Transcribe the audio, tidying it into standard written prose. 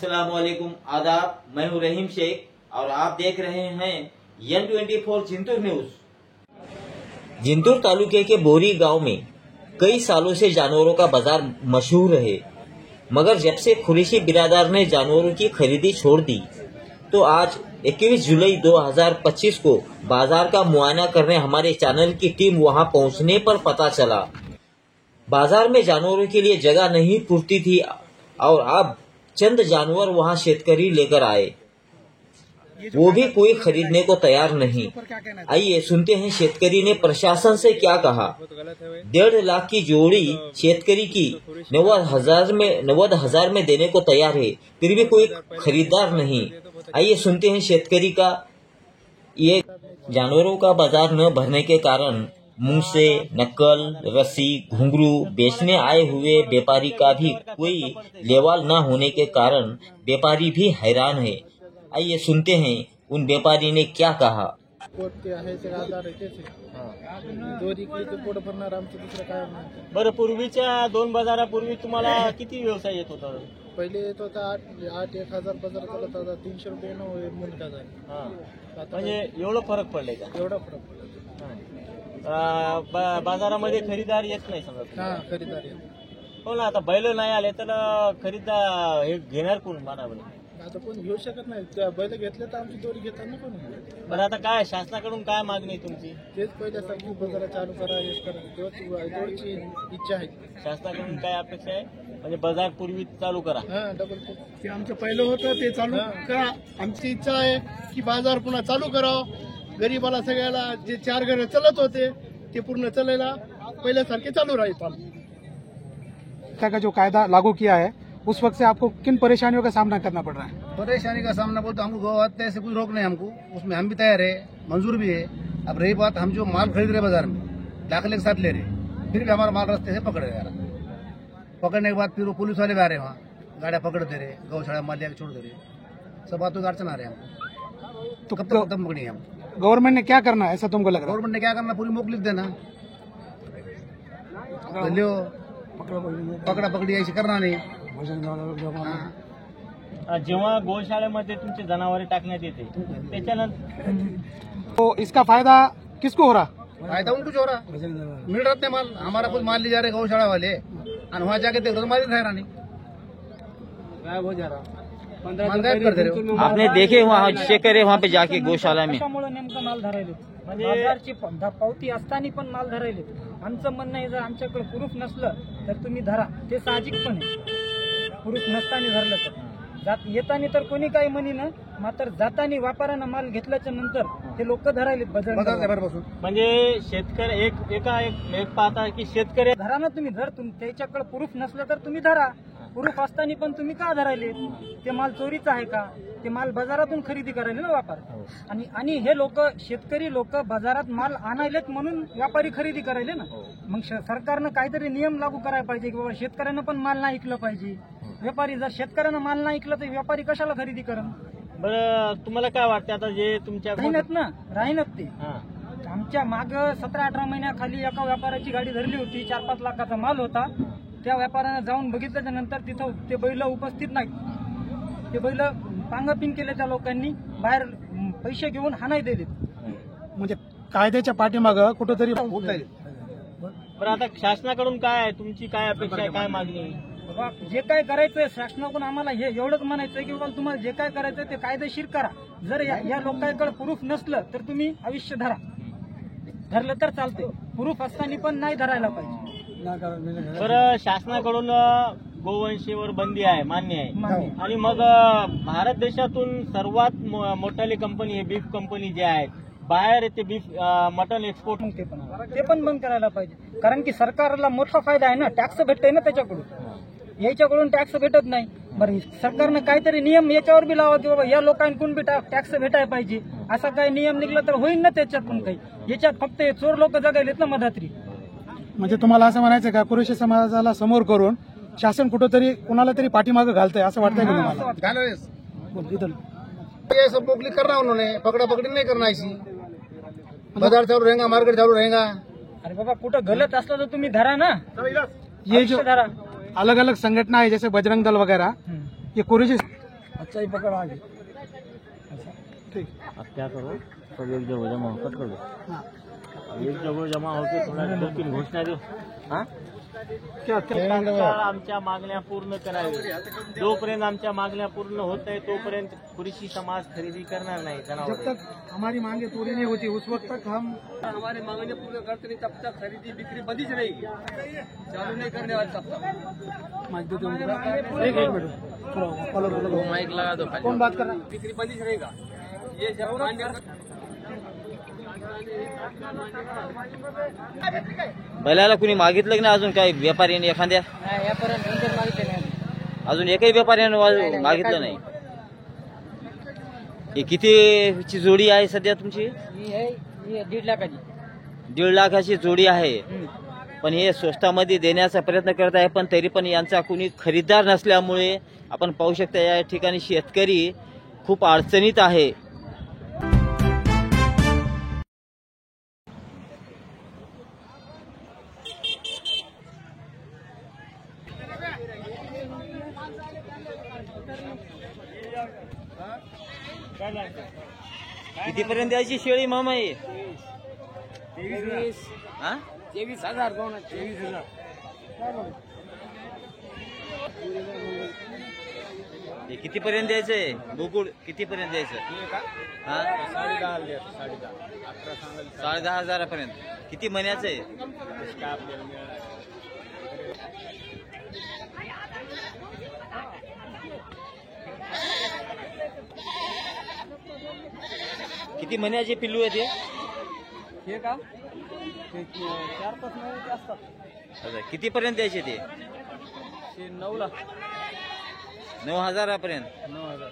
अस्सलाम वालेकुम, आदाब। मैं हूं रहीम शेख और आप देख रहे हैं N24 जिंतूर न्यूज। जिंतूर तालुके के बोरी गांव में कई सालों से जानवरों का बाजार मशहूर है, मगर जब से कुरैशी बिरादर ने जानवरों की खरीदी छोड़ दी तो आज 21 जुलाई 2025 को बाजार का मुआयना करने हमारे चैनल की टीम वहां पहुंचने पर पता चला बाजार में जानवरों के लिए जगह नहीं पूर्ति थी और अब चंद जानवर वहां शेतकरी लेकर आए, वो भी कोई खरीदने को तैयार नहीं। आइए सुनते हैं शेतकरी ने प्रशासन से क्या कहा। 1.5 लाख की जोड़ी शेतकरी की 90,000 में देने को तैयार है, फिर भी कोई खरीदार नहीं। आइए सुनते हैं शेतकरी का। ये जानवरों का बाजार न भरने के कारण मुंह से नकल, रस्सी, घुंघरू बेचने आए हुए व्यापारी का भी कोई लेवाल न होने के कारण व्यापारी भी हैरान है। आइए सुनते हैं उन व्यापारी ने क्या कहा। बरं, पूर्वीच्या 2 बाजारापूर्वी तुम्हाला किती व्यवसाय येत होता? पहिले येत होता 8-1,000 बाजार चालत होता, 300 रुपये मुलगा जाय. म्हणजे एवढं फरक पडले का? एवढा फरक पडला. बाजारामध्ये खरीदार येत नाही समजा. हा, खरीदार येत. हो ना, आता बैल नाही आले तर खरीदार हे घेणार कोण मानावर? आता कोण घेऊ शकत नाही. त्या बैल घेतले तर आमची दोरी घेतात ना कोण. बरं, आता काय शासनाकडून काय मागणी आहे तुमची? तेच पहिल्यासारखी बाजार चालू करा, हेच करा, तेवढी इच्छा आहे. शासनाकडून काय अपेक्षा आहे? म्हणजे बाजार पूर्वी चालू करा. हा, डबल ते आमचं पहिलं होतं ते चालू करा. आमची इच्छा आहे की बाजार पुन्हा चालू करावं. गरीबाला सगळ्याला जे 4 घर चलत होते ते पूर्ण चलायला पहिल्यासारखे चालू राहील. का जो कायदा लागू किया है उस वक्त से आपको किन परेशानियों का सामना करना पड़ रहा है? परेशानी का सामना बोलते हमको गौ हत्या से कुछ रोक नहीं, हमको उसमें हम भी तैयार है, मंजूर भी है. अब रही बात, हम जो माल खरीद रहे बाजार में दाखिले के साथ ले रहे, फिर भी हमारा माल रास्ते से पकड़ गया. पकड़ने के बाद फिर वो पुलिस वाले भी आ रहे, वहाँ गाड़ियाँ पकड़ दे रहे, गौशाला माल लेकर छोड़ दे रहे. सब बातों का अड़चन आ रहे हमको. तो कब तक पकड़ी है हम? गवर्नमेंट ने क्या करना है ऐसा तुमको लग रहा है? गवर्नमेंट ने क्या करना, पूरी मोक लिख देना, लो पकड़ा पकड़ी ऐसी करना नहीं. जेव्हा गोशाळेमध्ये तुमचे जनावरे टाकण्यात येते त्याच्यानंतर तो इसका फायदा किसको हो रहा? फायदा उनको हो रहा, मिल रहा है माल. हमारा कुछ माल ले जा रहे गौशाला वाले और वहाँ जाके देख रहे माल ही ठहरा नहीं, गायब हो जा रहा. माल गायब कर दे रहे हो. आपने देखे वहाँ चेक करे वहाँ पे जाके गौशाला में? त्यामुळे नेमका माल धरायले, म्हणजे बाजारची पावती असताना पण माल धरायले. आमचं म्हणणं आहे, जर आमच्याकडे प्रूफ नसलं तर तुम्ही धरा, ते साहजिक पण आहे. प्रूफ नसताना धरलं तर येताना तर कोणी काही म्हणी ना, मात्र जाताना व्यापाऱ्यानं माल घेतल्याच्या नंतर ते लोक धरायले बसून. म्हणजे शेतकरी एक पाहता की शेतकरी धरा ना तुम्ही. जर त्याच्याकडे प्रूफ नसलं तर तुम्ही धरा, प्रूफ असताना पण तुम्ही का धरायले? ते माल चोरीचा आहे का? ते माल बाजारातून खरेदी करायले ना व्यापार. आणि हे लोक शेतकरी लोक बाजारात माल आणायलेत म्हणून व्यापारी खरेदी करायले ना. मग सरकारनं काहीतरी नियम लागू करायला पाहिजे की बाबा शेतकऱ्यांना पण माल नाही ऐकलं पाहिजे. व्यापारी जर शेतकऱ्यांना माल नाही ऐकलं तर व्यापारी कशाला खरेदी करण? बरं, तुम्हाला काय वाटतं आता जे तुमच्या राहीनच ते आमच्या माग 17-18 महिन्याखाली एका व्यापाऱ्याची गाडी धरली होती, 4-5 लाखाचा माल होता. त्या व्यापाऱ्यानं जाऊन बघितल्याच्या नंतर तिथं ते बैल उपस्थित नाही. ते बैल पांगपिंग केले त्या लोकांनी, बाहेर पैसे घेऊन हाणाय दिले. म्हणजे कायद्याच्या पाठीमागं कुठेतरी बरं, आता शासनाकडून काय आहे, तुमची काय अपेक्षा आहे, काय मागणी आहे? बाबा, जे काय करायचंय शासनाकडून आम्हाला हे एवढंच म्हणायचंय की बाबा तुम्हाला जे काय करायचंय ते कायदेशीर करा. जर या लोकांकडे प्रूफ नसलं तर तुम्ही आयुष्य धरा, धरलं तर चालतंय. प्रूफ असताना पण नाही धरायला पाहिजे. बरं, शासनाकडून गोवंशीवर बंदी आहे, मान्य आहे. आणि मग भारत देशातून सर्वात मोठाली कंपनी आहे बीफ कंपनी जे आहे, बाहेर येते बीफ मटन एक्सपोर्ट, ते पण बंद करायला पाहिजे. कारण की सरकारला मोठा फायदा आहे ना, टॅक्स भेटतोय ना त्याच्याकडून. याच्याकडून टॅक्स भेटत नाही. बरं, सरकारनं काहीतरी नियम याच्यावर बी लावा की बाबा या लोकांकडून बी टॅक्स भेटायला पाहिजे. असा काही नियम निघला तर होईल ना त्याच्यातून काही. याच्यात फक्त चोर लोक जगायलेत ना मधात्री. म्हणजे तुम्हाला असं म्हणायचं का कुरैशी समाजाला समोर करून शासन कुठेतरी कुणाला तरी पाठीमागं घालतंय असं वाटतंय का तुम्हाला? ये सब मोकली करना उन्होंने, पकड़ा पकड़ी नहीं करना. ऐसी बाजार चालू रहेगा, मार्केट चालू रहेगा. अरे बाबा, कुठं गलत असलं तर तुम्ही धरा ना. ये जो धरा. अलग अलग संगठना है जैसे बजरंग दल वगैरह, ये कुरैशी चाय पकड़ आगे ठीक। अब क्या करो, सब एक जगह जमा हो, कट कर दो। एक जगह जमा होके थोडा 2-3 घोषणा देऊ। हाँ क्या तात्काळ आमच्या मागण्या पूर्ण करावी। जोपर्यंत आमच्या मागण्या पूर्ण होत नाही तोपर्यंत कृषी समाज खरेदी करणार नाही जब जनावर। तक हमारी मांगे पूरी नहीं होती उस वक्त तक हम हमारे मांगने पूरे करते नहीं तब तक खरीदी बिक्री बंदी रहेगी, चालू नहीं करने वाले तब तक। माइक देते हैं एक मिनट थोड़ा फॉलो करो। माइक लगा दो, कौन बात कर रहा है? बिक्री बंदी रहेगा। ये जब मान्य बैलाला कुणी मागितलं की नाही अजून काही व्यापाऱ्याने एखाद्या? अजून एकही व्यापाऱ्याने मागितलं नाही। हे कितीची जोडी आहे सध्या तुमची? 1.5 लाखाची 1.5 लाखाची जोडी आहे, पण हे स्वस्तामध्ये देण्याचा प्रयत्न करत आहे, पण तरी पण यांचा कुणी खरीददार नसल्यामुळे आपण पाहू शकता या ठिकाणी शेतकरी खूप अडचणीत आहे। कितीपर्यंत द्यायची शेळी मामा ही? 23,000 दोन 23,000 हे कितीपर्यंत द्यायचंय? बोकुड कितीपर्यंत द्यायचं? हा 10,500 पर्यंत। किती महिन्याचं आहे? किती महिन्याचे पिल्लू आहे ते? हे का 4-5 महिन्याचे असतात। अच्छा, कितीपर्यंत द्यायचे ते? 9 लाख 9,000 पर्यंत। 9,000